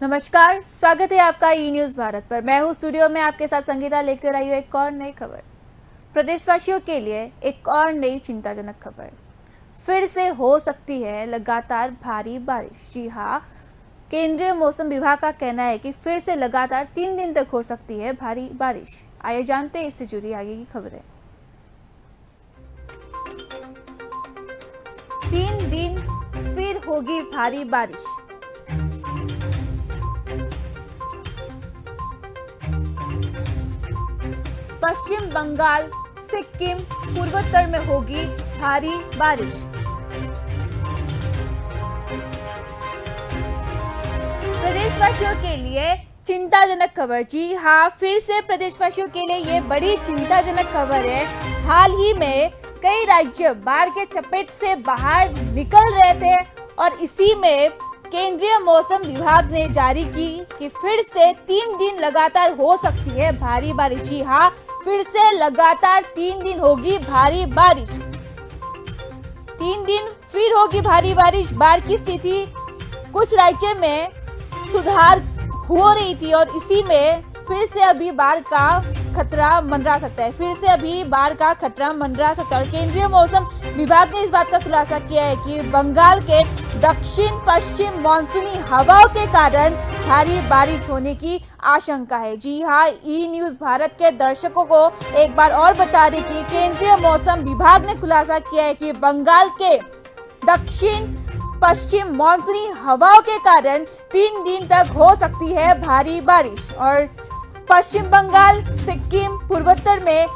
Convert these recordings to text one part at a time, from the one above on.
नमस्कार, स्वागत है आपका ई न्यूज भारत पर। मैं हूं स्टूडियो में आपके साथ संगीता, लेकर आई हूं एक और नई खबर। प्रदेशवासियों के लिए एक और नई चिंताजनक खबर। फिर से हो सकती है लगातार भारी बारिश। जी हां, केंद्रीय मौसम विभाग का कहना है कि फिर से लगातार 3 दिन तक हो सकती है भारी बारिश। आइए जानते हैं इससे जुड़ी आगे की खबरें। 3 दिन फिर होगी भारी बारिश। पश्चिम बंगाल, सिक्किम, पूर्वोत्तर में होगी भारी बारिश। प्रदेशवासियों के लिए चिंताजनक खबर। जी हाँ, फिर से प्रदेशवासियों के लिए ये बड़ी चिंताजनक खबर है। हाल ही में कई राज्य बाढ़ के चपेट से बाहर निकल रहे थे और इसी में केंद्रीय मौसम विभाग ने जारी की कि फिर से 3 दिन लगातार हो सकती है भारी बारिश। जी हाँ, फिर से लगातार 3 दिन होगी भारी बारिश। 3 दिन फिर होगी भारी बारिश। बाढ़ की स्थिति कुछ राज्य में सुधार हो रही थी और इसी में फिर से अभी बाढ़ का खतरा मंडरा सकता है। और केंद्रीय मौसम विभाग ने इस बात का खुलासा किया है कि बंगाल के दक्षिण पश्चिम मानसूनी हवाओं के कारण भारी बारिश होने की आशंका है। जी हाँ, ई न्यूज भारत के दर्शकों को एक बार और बता दें कि केंद्रीय मौसम विभाग ने खुलासा किया है कि बंगाल के दक्षिण पश्चिम मानसूनी हवाओं के कारण 3 दिन तक हो सकती है भारी बारिश और पश्चिम बंगाल, सिक्किम, पूर्वोत्तर में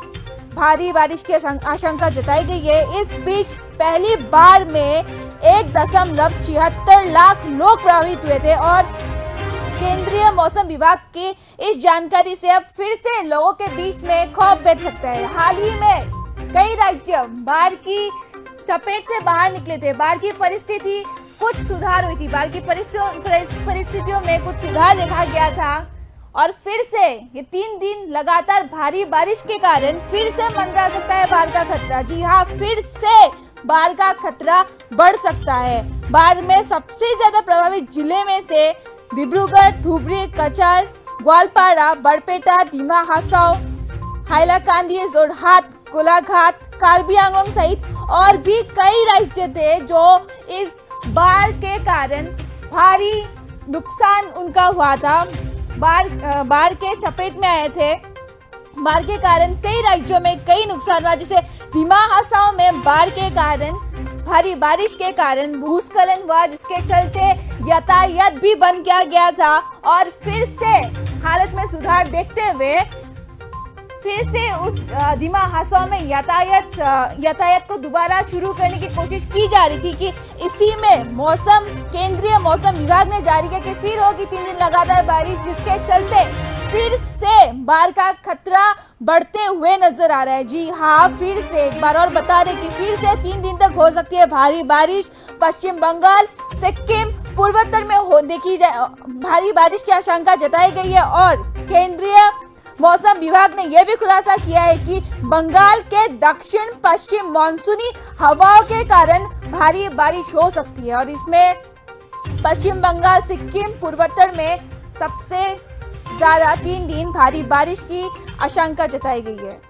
भारी बारिश की आशंका जताई गई है। इस बीच पहली बार में 1.76 लाख लोग प्रभावित हुए थे और केंद्रीय मौसम विभाग की इस जानकारी से अब फिर से लोगों के बीच में खौफ बैठ सकता है। हाल ही में कई राज्य बाढ़ की चपेट से बाहर निकले थे। बाढ़ की परिस्थिति कुछ सुधार हुई थी। बाढ़ की परिस्थितियों में कुछ सुधार देखा गया था और फिर से ये 3 दिन लगातार भारी बारिश के कारण फिर से मंडरा सकता है बाढ़ का खतरा। जी हाँ, फिर से बाढ़ का खतरा बढ़ सकता है। बाढ़ में सबसे ज्यादा प्रभावित जिले में से डिब्रूगढ़, धुबरी, कचार, ग्वालपारा, बरपेटा, दीमा हासाओ, हाइलाकांदी, जोरहाट, गोलाघाट, कार्बी आंगलोंग सहित और भी कई राज्य थे जो इस बाढ़ के कारण भारी नुकसान उनका हुआ था। बाढ़ के चपेट में आए थे। बाढ़ के कारण कई राज्यों में कई नुकसान हुआ, जैसे दीमा हासाओ में बाढ़ के कारण भारी बारिश के कारण भूस्खलन हुआ, जिसके चलते यातायात भी बंद किया गया था और फिर से हालत में सुधार देखते हुए फिर से उस दीमा हासाओ में यातायात को दोबारा शुरू करने की कोशिश की जा रही थी कि इसी में केंद्रीय मौसम विभाग ने जारी किया कि फिर होगी 3 दिन लगातार बारिश, जिसके चलते फिर से बाढ़ का खतरा बढ़ते हुए नजर आ रहा है। जी हाँ, फिर से एक बार और बता दें कि फिर से 3 दिन तक हो सकती है भारी बारिश। पश्चिम बंगाल, सिक्किम, पूर्वोत्तर में भारी बारिश की आशंका जताई गई है और केंद्रीय मौसम विभाग ने यह भी खुलासा किया है कि बंगाल के दक्षिण पश्चिम मानसूनी हवाओं के कारण भारी बारिश हो सकती है और इसमें पश्चिम बंगाल, सिक्किम, पूर्वोत्तर में सबसे ज्यादा 3 दिन भारी बारिश की आशंका जताई गई है।